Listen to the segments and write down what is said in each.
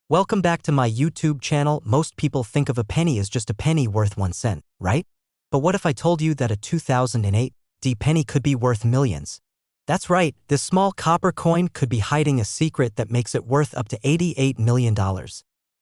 Welcome back to my YouTube channel. Most people think of a penny as just a penny worth 1 cent, right? But what if I told you that a 2008 penny could be worth millions? That's right, this small copper coin could be hiding a secret that makes it worth up to $88 million.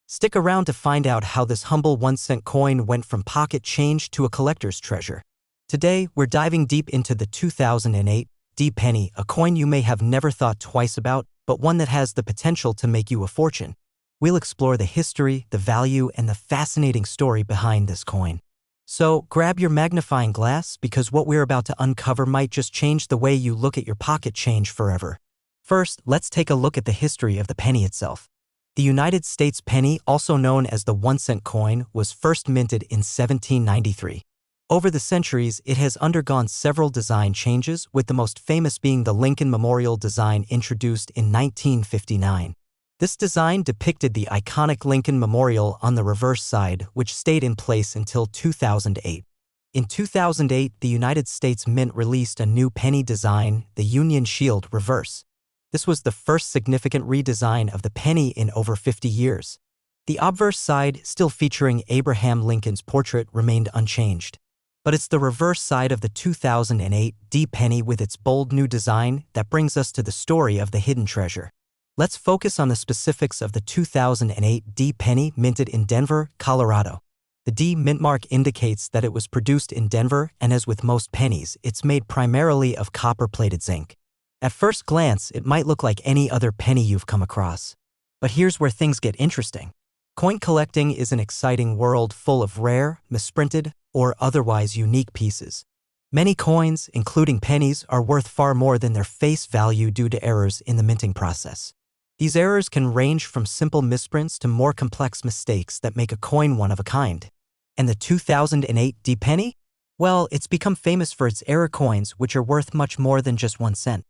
Stick around to find out how this humble 1 cent coin went from pocket change to a collector's treasure. Today, we're diving deep into the 2008 penny, a coin you may have never thought twice about, but one that has the potential to make you a fortune. We'll explore the history, the value, and the fascinating story behind this coin. So grab your magnifying glass because what we're about to uncover might just change the way you look at your pocket change forever. First, let's take a look at the history of the penny itself. The United States penny, also known as the 1 cent coin, was first minted in 1793. Over the centuries, it has undergone several design changes, with the most famous being the Lincoln Memorial design introduced in 1959. This design depicted the iconic Lincoln Memorial on the reverse side, which stayed in place until 2008. In 2008, the United States Mint released a new penny design, the Union Shield Reverse. This was the first significant redesign of the penny in over 50 years. The obverse side, still featuring Abraham Lincoln's portrait, remained unchanged. But it's the reverse side of the 2008 penny with its bold new design that brings us to the story of the hidden treasure. Let's focus on the specifics of the 2008 penny minted in Denver, Colorado. The D mint mark indicates that it was produced in Denver, and as with most pennies, it's made primarily of copper-plated zinc. At first glance, it might look like any other penny you've come across. But here's where things get interesting. Coin collecting is an exciting world full of rare, misprinted, or otherwise unique pieces. Many coins, including pennies, are worth far more than their face value due to errors in the minting process. These errors can range from simple misprints to more complex mistakes that make a coin one of a kind. And the 2008 penny? Well, it's become famous for its error coins, which are worth much more than just 1 cent.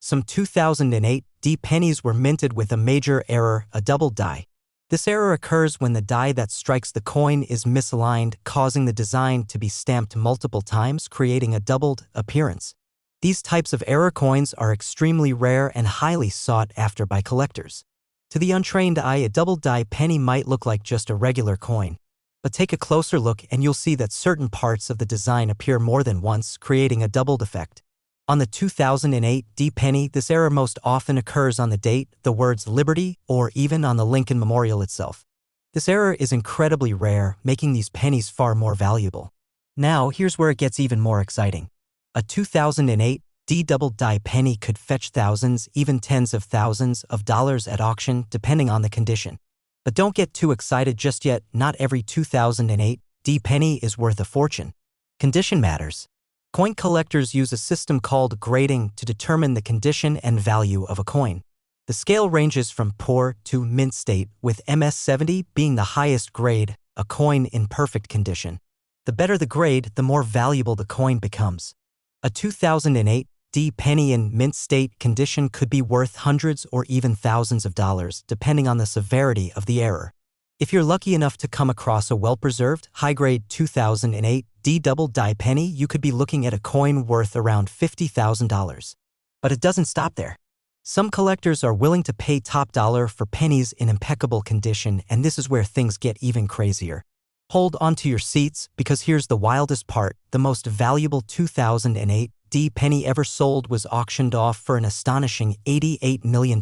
Some 2008 pennies were minted with a major error, a double die. This error occurs when the die that strikes the coin is misaligned, causing the design to be stamped multiple times, creating a doubled appearance. These types of error coins are extremely rare and highly sought after by collectors. To the untrained eye, a double die penny might look like just a regular coin. But take a closer look and you'll see that certain parts of the design appear more than once, creating a doubled effect. On the 2008 penny, this error most often occurs on the date, the words Liberty, or even on the Lincoln Memorial itself. This error is incredibly rare, making these pennies far more valuable. Now, here's where it gets even more exciting. A 2008 double die penny could fetch thousands, even tens of thousands of dollars at auction, depending on the condition. But don't get too excited just yet. Not every 2008 penny is worth a fortune. Condition matters. Coin collectors use a system called grading to determine the condition and value of a coin. The scale ranges from poor to mint state, with MS70 being the highest grade, a coin in perfect condition. The better the grade, the more valuable the coin becomes. A 2008 penny in mint state condition could be worth hundreds or even thousands of dollars, depending on the severity of the error. If you're lucky enough to come across a well-preserved, high-grade 2008 double die penny, you could be looking at a coin worth around $50,000. But it doesn't stop there. Some collectors are willing to pay top dollar for pennies in impeccable condition, and this is where things get even crazier. Hold onto your seats, because here's the wildest part. The most valuable 2008 penny ever sold was auctioned off for an astonishing $88 million.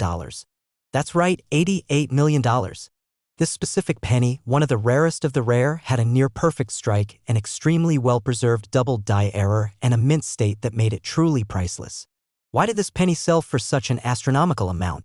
That's right, $88 million. This specific penny, one of the rarest of the rare, had a near-perfect strike, an extremely well-preserved double die error, and a mint state that made it truly priceless. Why did this penny sell for such an astronomical amount?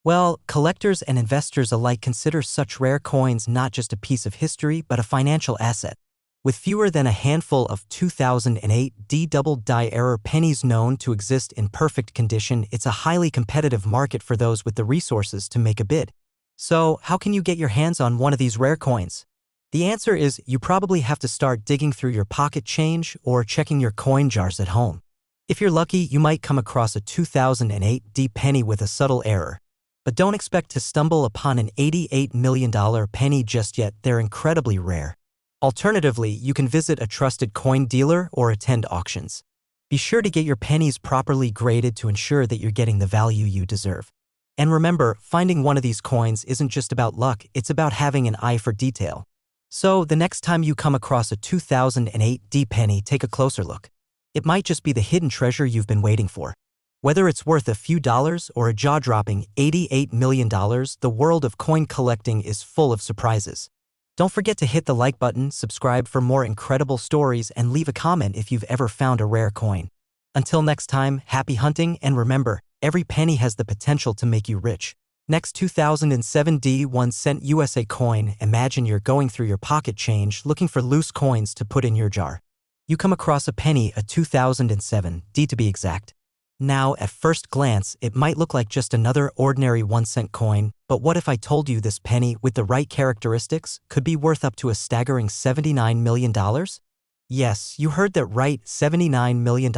Well, collectors and investors alike consider such rare coins not just a piece of history but a financial asset. With fewer than a handful of 2008 double die error pennies known to exist in perfect condition, it's a highly competitive market for those with the resources to make a bid. So, how can you get your hands on one of these rare coins? The answer is you probably have to start digging through your pocket change or checking your coin jars at home. If you're lucky, you might come across a 2008 penny with a subtle error. But don't expect to stumble upon an $88 million penny just yet. They're incredibly rare. Alternatively, you can visit a trusted coin dealer or attend auctions. Be sure to get your pennies properly graded to ensure that you're getting the value you deserve. And remember, finding one of these coins isn't just about luck, it's about having an eye for detail. So, the next time you come across a 2008 D penny, take a closer look. It might just be the hidden treasure you've been waiting for. Whether it's worth a few dollars or a jaw-dropping $88 million, the world of coin collecting is full of surprises. Don't forget to hit the like button, subscribe for more incredible stories, and leave a comment if you've ever found a rare coin. Until next time, happy hunting, and remember, every penny has the potential to make you rich. Next 2007 D 1 cent USA coin. Imagine you're going through your pocket change looking for loose coins to put in your jar. You come across a penny, a 2007 D to be exact. Now, at first glance, it might look like just another ordinary 1-cent coin, but what if I told you this penny, with the right characteristics, could be worth up to a staggering $79 million? Yes, you heard that right, $79 million.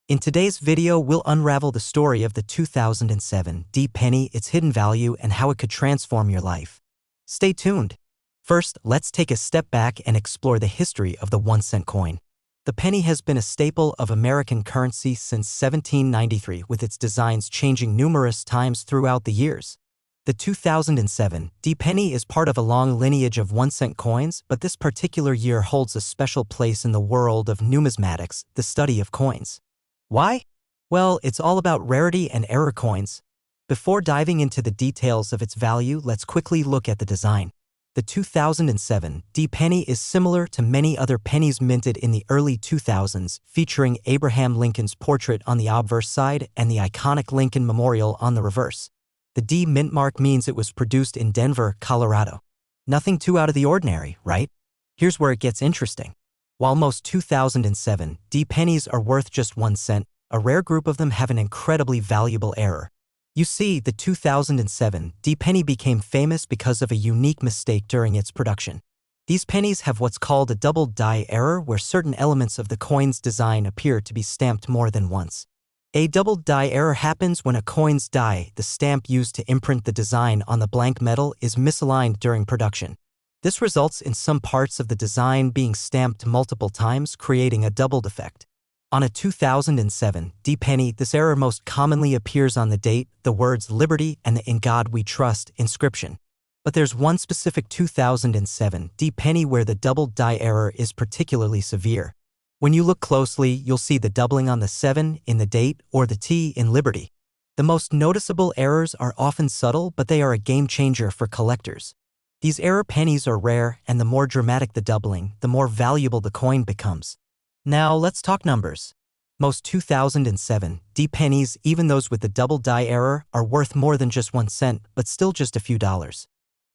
In today's video, we'll unravel the story of the 2007 D penny, its hidden value, and how it could transform your life. Stay tuned. First, let's take a step back and explore the history of the 1-cent coin. The penny has been a staple of American currency since 1793, with its designs changing numerous times throughout the years. The 2007 D penny is part of a long lineage of 1-cent coins, but this particular year holds a special place in the world of numismatics, the study of coins. Why? Well, it's all about rarity and error coins. Before diving into the details of its value, let's quickly look at the design. The 2007 D penny is similar to many other pennies minted in the early 2000s, featuring Abraham Lincoln's portrait on the obverse side and the iconic Lincoln Memorial on the reverse. The D mint mark means it was produced in Denver, Colorado. Nothing too out of the ordinary, right? Here's where it gets interesting. While most 2007 D pennies are worth just 1 cent, a rare group of them have an incredibly valuable error. You see, the 2007 D penny became famous because of a unique mistake during its production. These pennies have what's called a double die error, where certain elements of the coin's design appear to be stamped more than once. A double die error happens when a coin's die, the stamp used to imprint the design on the blank metal, is misaligned during production. This results in some parts of the design being stamped multiple times, creating a double defect. On a 2007 D penny, this error most commonly appears on the date, the words Liberty and the In God We Trust inscription. But there's one specific 2007 D penny where the double die error is particularly severe. When you look closely, you'll see the doubling on the 7 in the date or the T in Liberty. The most noticeable errors are often subtle, but they are a game changer for collectors. These error pennies are rare, and the more dramatic the doubling, the more valuable the coin becomes. Now, let's talk numbers. Most 2007 D pennies, even those with the double die error, are worth more than just 1 cent, but still just a few dollars.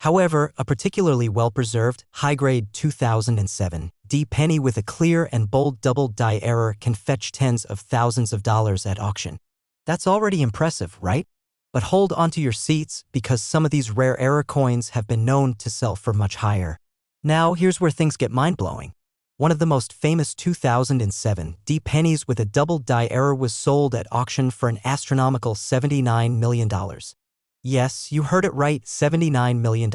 However, a particularly well-preserved, high-grade 2007 D penny with a clear and bold double die error can fetch tens of thousands of dollars at auction. That's already impressive, right? But hold onto your seats, because some of these rare error coins have been known to sell for much higher. Now, here's where things get mind-blowing. One of the most famous 2007 D pennies with a double die error was sold at auction for an astronomical $79 million. Yes, you heard it right, $79 million.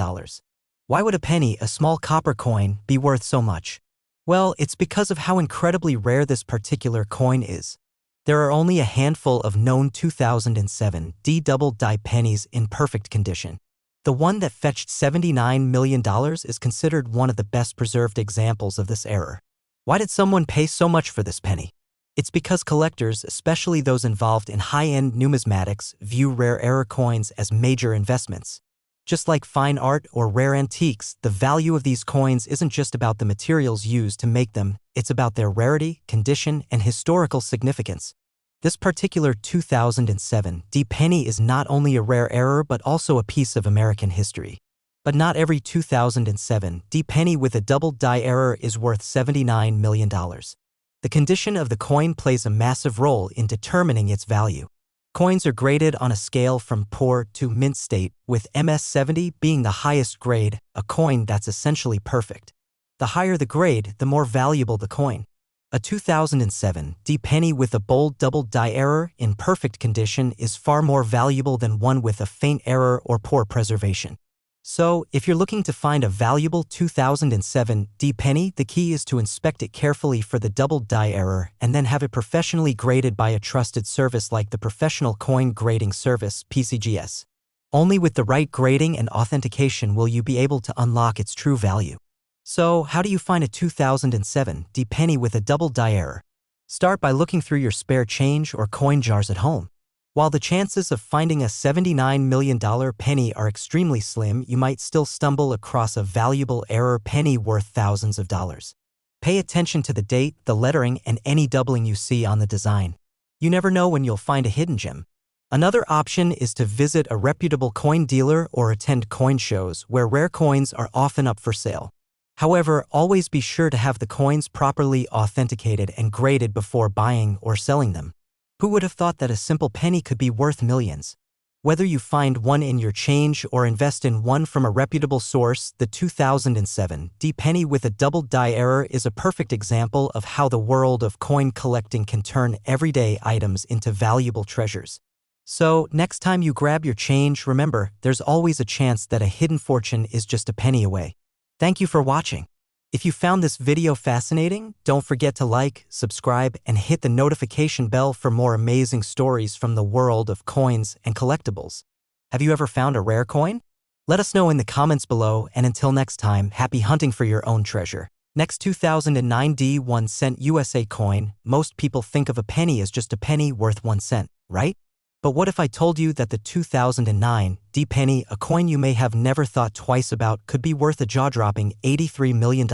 Why would a penny, a small copper coin, be worth so much? Well, it's because of how incredibly rare this particular coin is. There are only a handful of known 2007 D double die pennies in perfect condition. The one that fetched $79 million is considered one of the best preserved examples of this error. Why did someone pay so much for this penny? It's because collectors, especially those involved in high-end numismatics, view rare error coins as major investments. Just like fine art or rare antiques, the value of these coins isn't just about the materials used to make them, it's about their rarity, condition, and historical significance. This particular 2007 D penny is not only a rare error but also a piece of American history. But not every 2007 D penny with a double die error is worth $79 million. The condition of the coin plays a massive role in determining its value. Coins are graded on a scale from poor to mint state, with MS70 being the highest grade, a coin that's essentially perfect. The higher the grade, the more valuable the coin. A 2007 D penny with a bold double die error in perfect condition is far more valuable than one with a faint error or poor preservation. So, if you're looking to find a valuable 2007 D penny, the key is to inspect it carefully for the double die error and then have it professionally graded by a trusted service like the Professional Coin Grading Service (PCGS). Only with the right grading and authentication will you be able to unlock its true value. So, how do you find a 2007 D penny with a double die error? Start by looking through your spare change or coin jars at home. While the chances of finding a $79 million penny are extremely slim, you might still stumble across a valuable error penny worth thousands of dollars. Pay attention to the date, the lettering, and any doubling you see on the design. You never know when you'll find a hidden gem. Another option is to visit a reputable coin dealer or attend coin shows where rare coins are often up for sale. However, always be sure to have the coins properly authenticated and graded before buying or selling them. Who would have thought that a simple penny could be worth millions? Whether you find one in your change or invest in one from a reputable source, the 2007 D penny with a double die error is a perfect example of how the world of coin collecting can turn everyday items into valuable treasures. So, next time you grab your change, remember, there's always a chance that a hidden fortune is just a penny away. Thank you for watching. If you found this video fascinating, don't forget to like, subscribe, and hit the notification bell for more amazing stories from the world of coins and collectibles. Have you ever found a rare coin? Let us know in the comments below, and until next time, happy hunting for your own treasure. Next 2009 D 1 cent USA coin. Most people think of a penny as just a penny worth 1 cent, right? But what if I told you that the 2009 D penny, a coin you may have never thought twice about, could be worth a jaw-dropping $83 million?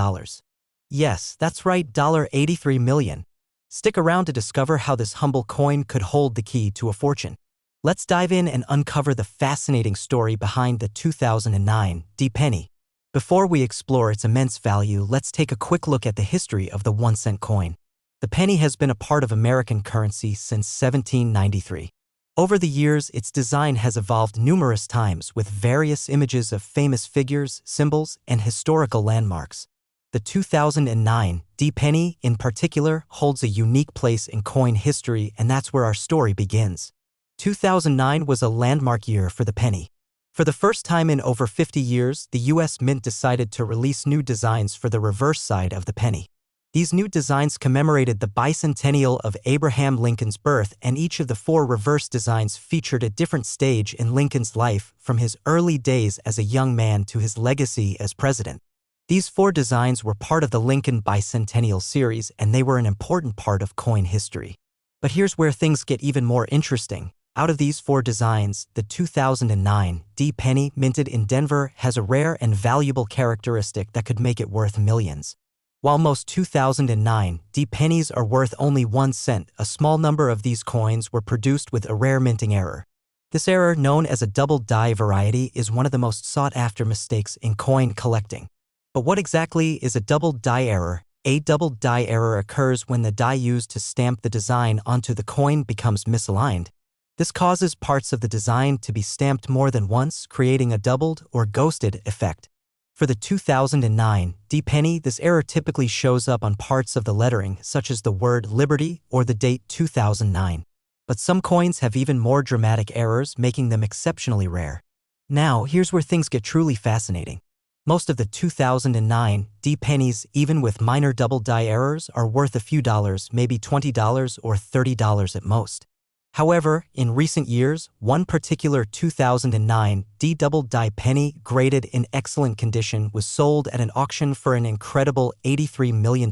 Yes, that's right, $83 million. Stick around to discover how this humble coin could hold the key to a fortune. Let's dive in and uncover the fascinating story behind the 2009 D penny. Before we explore its immense value, let's take a quick look at the history of the 1 cent coin. The penny has been a part of American currency since 1793. Over the years, its design has evolved numerous times with various images of famous figures, symbols, and historical landmarks. The 2009 D penny, in particular, holds a unique place in coin history, and that's where our story begins. 2009 was a landmark year for the penny. For the first time in over 50 years, the U.S. Mint decided to release new designs for the reverse side of the penny. These new designs commemorated the bicentennial of Abraham Lincoln's birth, and each of the 4 reverse designs featured a different stage in Lincoln's life, from his early days as a young man to his legacy as president. These 4 designs were part of the Lincoln Bicentennial series, and they were an important part of coin history. But here's where things get even more interesting. Out of these 4 designs, the 2009 D penny, minted in Denver, has a rare and valuable characteristic that could make it worth millions. While most 2009 D pennies are worth only 1 cent, a small number of these coins were produced with a rare minting error. This error, known as a double die variety, is one of the most sought-after mistakes in coin collecting. But what exactly is a double die error? A double die error occurs when the die used to stamp the design onto the coin becomes misaligned. This causes parts of the design to be stamped more than once, creating a doubled or ghosted effect. For the 2009 D penny, this error typically shows up on parts of the lettering, such as the word Liberty or the date 2009. But some coins have even more dramatic errors, making them exceptionally rare. Now, here's where things get truly fascinating. Most of the 2009 D pennies, even with minor double die errors, are worth a few dollars, maybe $20 or $30 at most. However, in recent years, one particular 2009 D double die penny, graded in excellent condition, was sold at an auction for an incredible $83 million.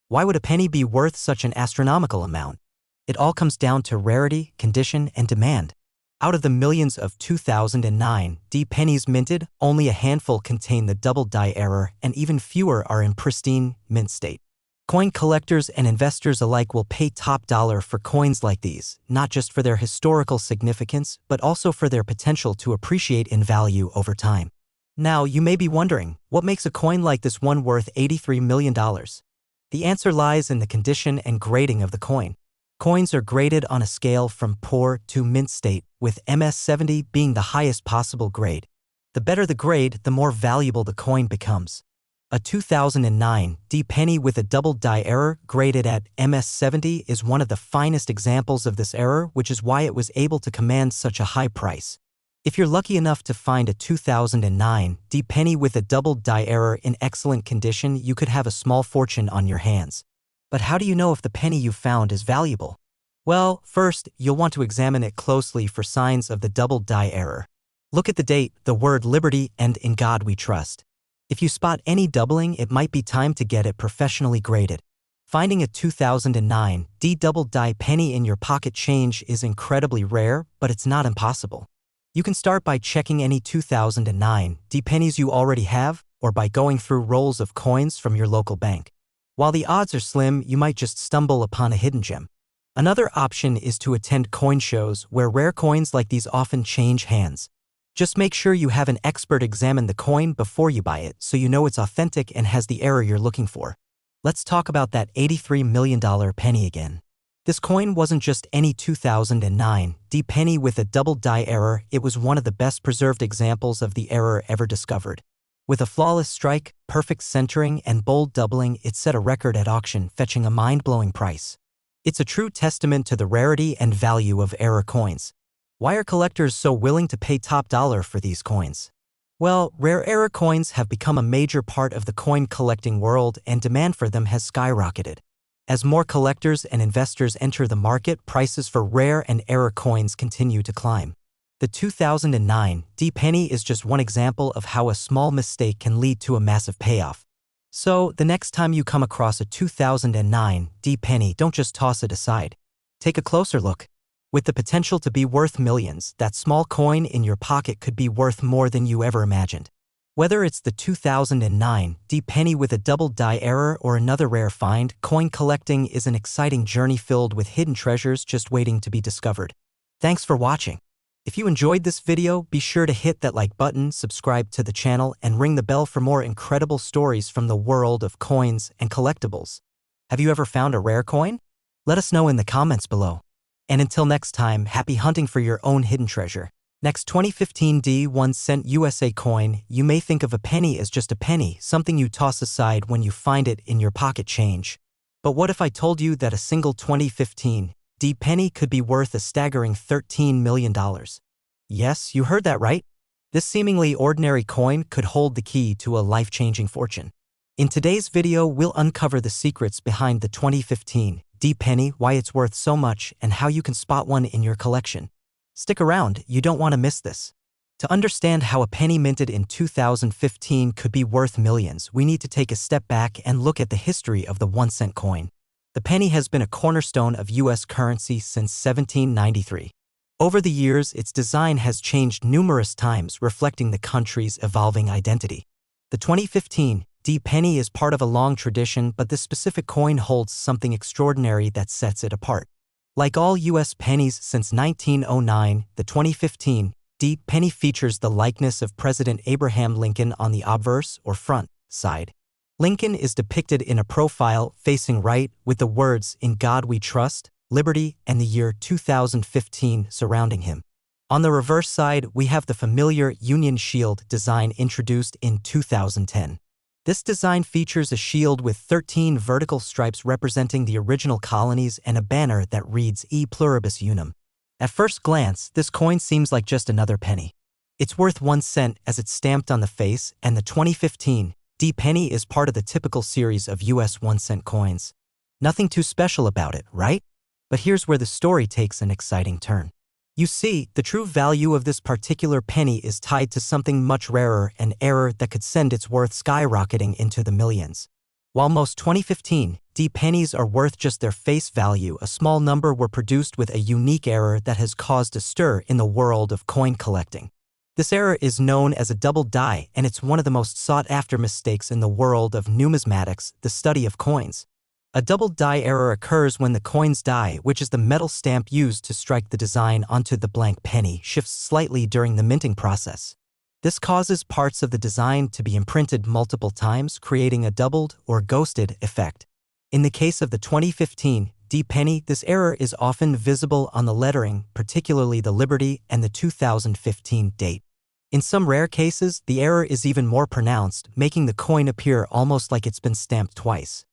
Why would a penny be worth such an astronomical amount? It all comes down to rarity, condition, and demand. Out of the millions of 2009 D pennies minted, only a handful contain the double die error, and even fewer are in pristine, mint state. Coin collectors and investors alike will pay top dollar for coins like these, not just for their historical significance, but also for their potential to appreciate in value over time. Now, you may be wondering, what makes a coin like this one worth $83 million? The answer lies in the condition and grading of the coin. Coins are graded on a scale from poor to mint state, with MS70 being the highest possible grade. The better the grade, the more valuable the coin becomes. A 2009 D penny with a double die error, graded at MS70, is one of the finest examples of this error, which is why it was able to command such a high price. If you're lucky enough to find a 2009 D penny with a double die error in excellent condition, you could have a small fortune on your hands. But how do you know if the penny you found is valuable? Well, first, you'll want to examine it closely for signs of the double die error. Look at the date, the word liberty, and in God we trust. If you spot any doubling, it might be time to get it professionally graded. Finding a 2009 D double die penny in your pocket change is incredibly rare, but it's not impossible. You can start by checking any 2009 D pennies you already have, or by going through rolls of coins from your local bank. While the odds are slim, you might just stumble upon a hidden gem. Another option is to attend coin shows where rare coins like these often change hands. Just make sure you have an expert examine the coin before you buy it so you know it's authentic and has the error you're looking for. Let's talk about that $83 million penny again. This coin wasn't just any 2009 D penny with a double die error, it was one of the best preserved examples of the error ever discovered. With a flawless strike, perfect centering, and bold doubling, it set a record at auction, fetching a mind-blowing price. It's a true testament to the rarity and value of error coins. Why are collectors so willing to pay top dollar for these coins? Well, rare error coins have become a major part of the coin collecting world, and demand for them has skyrocketed. As more collectors and investors enter the market, prices for rare and error coins continue to climb. The 2009 D penny is just one example of how a small mistake can lead to a massive payoff. So, the next time you come across a 2009 D penny, don't just toss it aside. Take a closer look. With the potential to be worth millions, that small coin in your pocket could be worth more than you ever imagined. Whether it's the 2009 D penny with a double die error or another rare find, coin collecting is an exciting journey filled with hidden treasures just waiting to be discovered. Thanks for watching. If you enjoyed this video, be sure to hit that like button, subscribe to the channel, and ring the bell for more incredible stories from the world of coins and collectibles. Have you ever found a rare coin? Let us know in the comments below. And until next time, happy hunting for your own hidden treasure. Next 2015 D 1 cent USA coin. You may think of a penny as just a penny, something you toss aside when you find it in your pocket change. But what if I told you that a single 2015 D penny could be worth a staggering $13 million? Yes, you heard that right. This seemingly ordinary coin could hold the key to a life-changing fortune. In today's video, we'll uncover the secrets behind the 2015 D penny, why it's worth so much, and how you can spot one in your collection. Stick around, you don't want to miss this. To understand how a penny minted in 2015 could be worth millions, we need to take a step back and look at the history of the 1 cent coin. The penny has been a cornerstone of U.S. currency since 1793. Over the years, its design has changed numerous times, reflecting the country's evolving identity. The 2015 D penny is part of a long tradition, but this specific coin holds something extraordinary that sets it apart. Like all U.S. pennies since 1909, the 2015 D penny features the likeness of President Abraham Lincoln on the obverse, or front, side. Lincoln is depicted in a profile facing right, with the words, "In God we trust," liberty, and the year 2015 surrounding him. On the reverse side, we have the familiar Union Shield design introduced in 2010. This design features a shield with 13 vertical stripes representing the original colonies and a banner that reads E Pluribus Unum. At first glance, this coin seems like just another penny. It's worth 1 cent as it's stamped on the face, and the 2015 D penny is part of the typical series of US 1 cent coins. Nothing too special about it, right? But here's where the story takes an exciting turn. You see, the true value of this particular penny is tied to something much rarer, an error that could send its worth skyrocketing into the millions. While most 2015 D pennies are worth just their face value, a small number were produced with a unique error that has caused a stir in the world of coin collecting. This error is known as a double die, and it's one of the most sought-after mistakes in the world of numismatics, the study of coins. A double die error occurs when the coin's die, which is the metal stamp used to strike the design onto the blank penny, shifts slightly during the minting process. This causes parts of the design to be imprinted multiple times, creating a doubled or ghosted effect. In the case of the 2015 D penny, this error is often visible on the lettering, particularly the Liberty and the 2015 date. In some rare cases, the error is even more pronounced, making the coin appear almost like it's been stamped twice.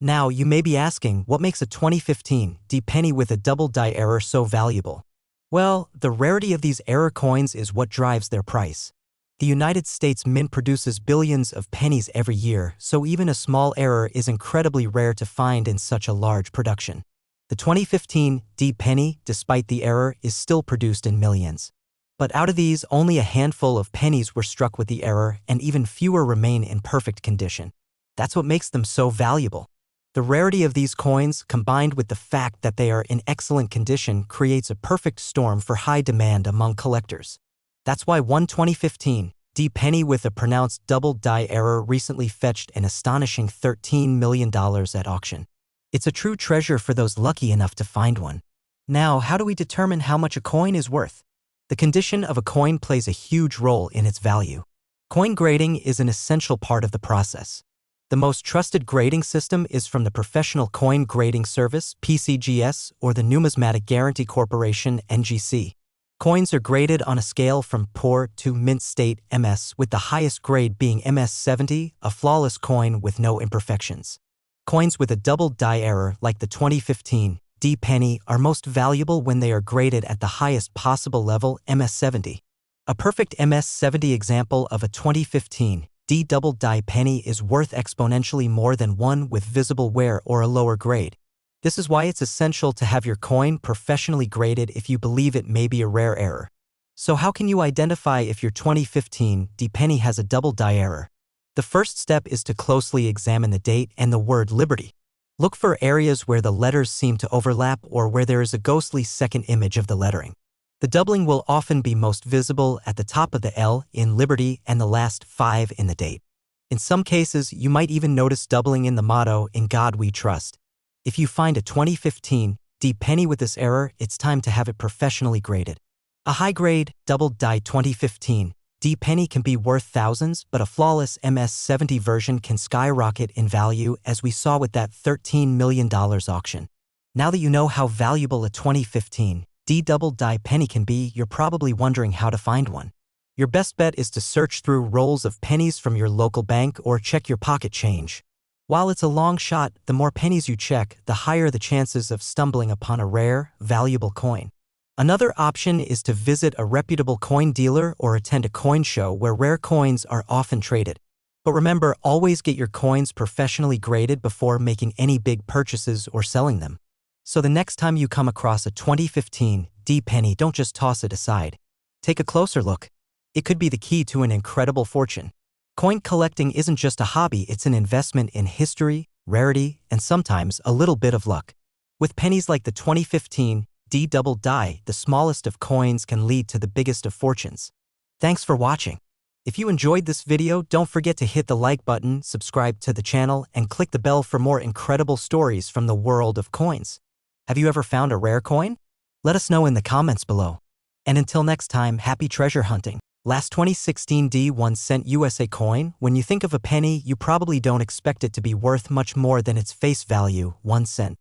Now, you may be asking, what makes a 2015 D penny with a double die error so valuable? Well, the rarity of these error coins is what drives their price. The United States Mint produces billions of pennies every year, so even a small error is incredibly rare to find in such a large production. The 2015 D penny, despite the error, is still produced in millions. But out of these, only a handful of pennies were struck with the error, and even fewer remain in perfect condition. That's what makes them so valuable. The rarity of these coins, combined with the fact that they are in excellent condition, creates a perfect storm for high demand among collectors. That's why one 2015 D penny with a pronounced double die error recently fetched an astonishing $13 million at auction. It's a true treasure for those lucky enough to find one. Now, how do we determine how much a coin is worth? The condition of a coin plays a huge role in its value. Coin grading is an essential part of the process. The most trusted grading system is from the Professional Coin Grading Service, PCGS, or the Numismatic Guarantee Corporation, NGC. Coins are graded on a scale from poor to mint state, MS, with the highest grade being MS70, a flawless coin with no imperfections. Coins with a double die error, like the 2015 D penny, are most valuable when they are graded at the highest possible level, MS70. A perfect MS70 example of a 2015 D double die penny is worth exponentially more than one with visible wear or a lower grade. This is why it's essential to have your coin professionally graded if you believe it may be a rare error. So how can you identify if your 2015 D penny has a double die error? The first step is to closely examine the date and the word Liberty. Look for areas where the letters seem to overlap or where there is a ghostly second image of the lettering. The doubling will often be most visible at the top of the L in Liberty and the last 5 in the date. In some cases, you might even notice doubling in the motto, "In God We Trust." If you find a 2015 D penny with this error, it's time to have it professionally graded. A high-grade, double die 2015 D penny can be worth thousands, but a flawless MS70 version can skyrocket in value, as we saw with that $13 million auction. Now that you know how valuable a 2015 D double die penny can be, you're probably wondering how to find one. Your best bet is to search through rolls of pennies from your local bank or check your pocket change. While it's a long shot, the more pennies you check, the higher the chances of stumbling upon a rare, valuable coin. Another option is to visit a reputable coin dealer or attend a coin show where rare coins are often traded. But remember, always get your coins professionally graded before making any big purchases or selling them. So the next time you come across a 2015 D penny, don't just toss it aside. Take a closer look. It could be the key to an incredible fortune. Coin collecting isn't just a hobby, it's an investment in history, rarity, and sometimes a little bit of luck. With pennies like the 2015 D double die, the smallest of coins can lead to the biggest of fortunes. Thanks for watching. If you enjoyed this video, don't forget to hit the like button, subscribe to the channel, and click the bell for more incredible stories from the world of coins. Have you ever found a rare coin? Let us know in the comments below. And until next time, happy treasure hunting. Last 2016 D1 USA coin. When you think of a penny, you probably don't expect it to be worth much more than its face value, 1 cent.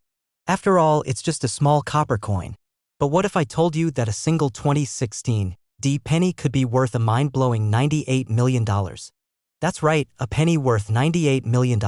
After all, it's just a small copper coin. But what if I told you that a single 2016 D penny could be worth a mind-blowing $98 million? That's right, a penny worth $98 million.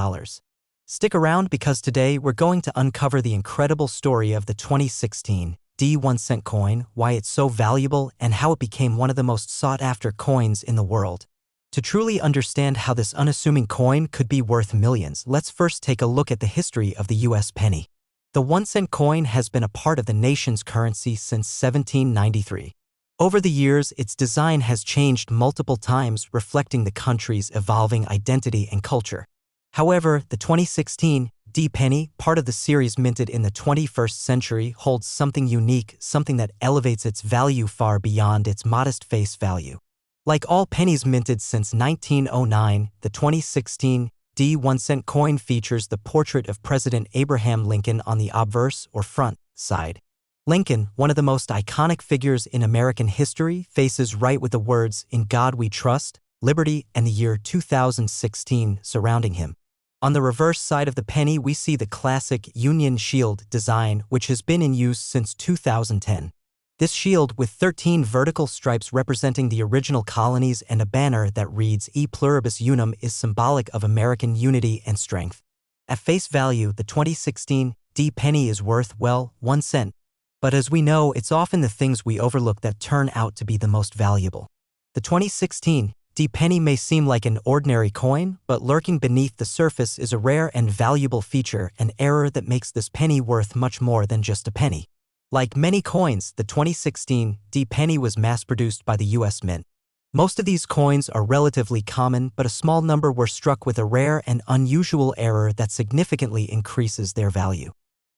Stick around because today we're going to uncover the incredible story of the 2016 D1 cent coin, why it's so valuable, and how it became one of the most sought-after coins in the world. To truly understand how this unassuming coin could be worth millions, let's first take a look at the history of the US penny. The 1 cent coin has been a part of the nation's currency since 1793. Over the years, its design has changed multiple times, reflecting the country's evolving identity and culture. However, the 2016 D penny, part of the series minted in the 21st century, holds something unique, something that elevates its value far beyond its modest face value. Like all pennies minted since 1909, the 2016 D1 cent coin features the portrait of President Abraham Lincoln on the obverse or front side. Lincoln, one of the most iconic figures in American history, faces right with the words, "In God We Trust," Liberty, and the year 2016 surrounding him. On the reverse side of the penny, we see the classic Union Shield design, which has been in use since 2010. This shield, with 13 vertical stripes representing the original colonies and a banner that reads E Pluribus Unum, is symbolic of American unity and strength. At face value, the 2016 D penny is worth, well, 1 cent. But as we know, it's often the things we overlook that turn out to be the most valuable. The 2016 D penny may seem like an ordinary coin, but lurking beneath the surface is a rare and valuable feature, an error that makes this penny worth much more than just a penny. Like many coins, the 2016 D penny was mass-produced by the US Mint. Most of these coins are relatively common, but a small number were struck with a rare and unusual error that significantly increases their value.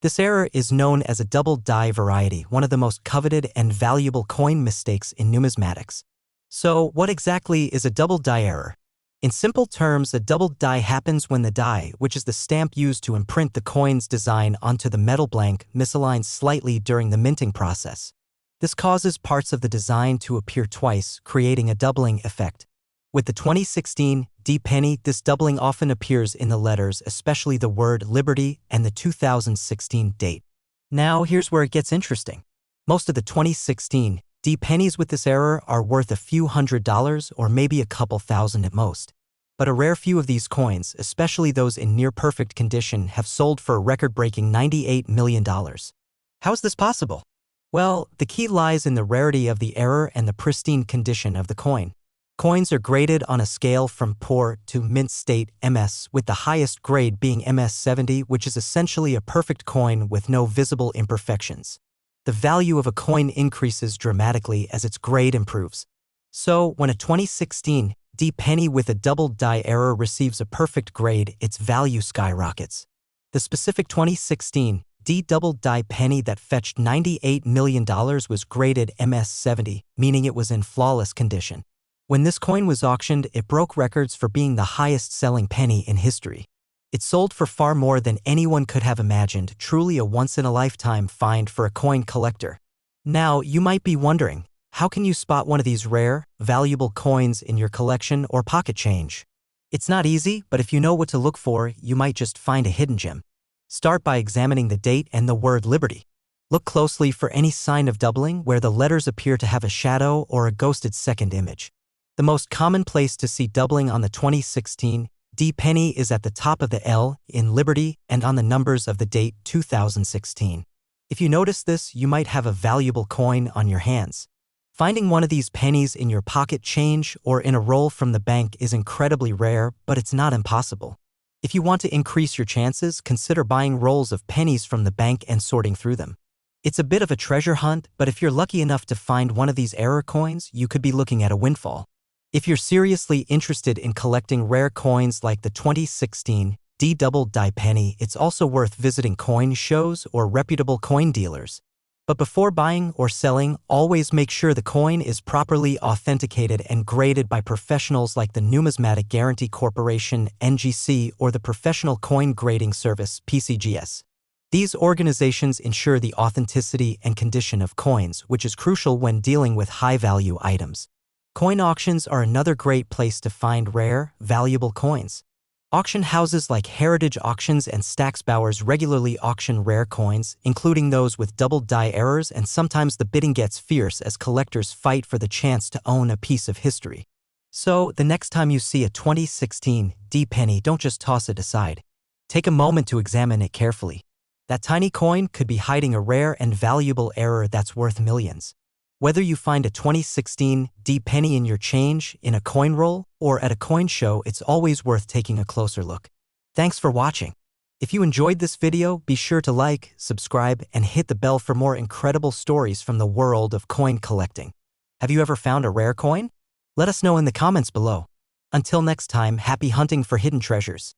This error is known as a double die variety, one of the most coveted and valuable coin mistakes in numismatics. So, what exactly is a double die error? In simple terms, a double die happens when the die, which is the stamp used to imprint the coin's design onto the metal blank, misaligns slightly during the minting process. This causes parts of the design to appear twice, creating a doubling effect. With the 2016 D penny, this doubling often appears in the letters, especially the word Liberty and the 2016 date. Now, here's where it gets interesting. Most of the 2016 D pennies with this error are worth a few $100s or maybe a couple thousand at most. But a rare few of these coins, especially those in near-perfect condition, have sold for a record-breaking $98 million. How is this possible? Well, the key lies in the rarity of the error and the pristine condition of the coin. Coins are graded on a scale from poor to mint state MS, with the highest grade being MS 70, which is essentially a perfect coin with no visible imperfections. The value of a coin increases dramatically as its grade improves. So, when a 2016 D penny with a double die error receives a perfect grade, its value skyrockets. The specific 2016 D double die penny that fetched $98 million was graded MS 70, meaning it was in flawless condition. When this coin was auctioned, it broke records for being the highest-selling penny in history. It sold for far more than anyone could have imagined, truly a once-in-a-lifetime find for a coin collector. Now, you might be wondering, how can you spot one of these rare, valuable coins in your collection or pocket change? It's not easy, but if you know what to look for, you might just find a hidden gem. Start by examining the date and the word Liberty. Look closely for any sign of doubling where the letters appear to have a shadow or a ghosted second image. The most common place to see doubling on the 2016 D penny is at the top of the L in Liberty and on the numbers of the date 2016. If you notice this, you might have a valuable coin on your hands. Finding one of these pennies in your pocket change or in a roll from the bank is incredibly rare, but it's not impossible. If you want to increase your chances, consider buying rolls of pennies from the bank and sorting through them. It's a bit of a treasure hunt, but if you're lucky enough to find one of these error coins, you could be looking at a windfall. If you're seriously interested in collecting rare coins like the 2016 D double die penny, it's also worth visiting coin shows or reputable coin dealers. But before buying or selling, always make sure the coin is properly authenticated and graded by professionals like the Numismatic Guarantee Corporation (NGC) or the Professional Coin Grading Service (PCGS). These organizations ensure the authenticity and condition of coins, which is crucial when dealing with high-value items. Coin auctions are another great place to find rare, valuable coins. Auction houses like Heritage Auctions and Stack's Bowers regularly auction rare coins, including those with double die errors, and sometimes the bidding gets fierce as collectors fight for the chance to own a piece of history. So, the next time you see a 2016 D penny, don't just toss it aside. Take a moment to examine it carefully. That tiny coin could be hiding a rare and valuable error that's worth millions. Whether you find a 2016 D penny in your change, in a coin roll, or at a coin show, it's always worth taking a closer look. Thanks for watching. If you enjoyed this video, be sure to like, subscribe, and hit the bell for more incredible stories from the world of coin collecting. Have you ever found a rare coin? Let us know in the comments below. Until next time, happy hunting for hidden treasures.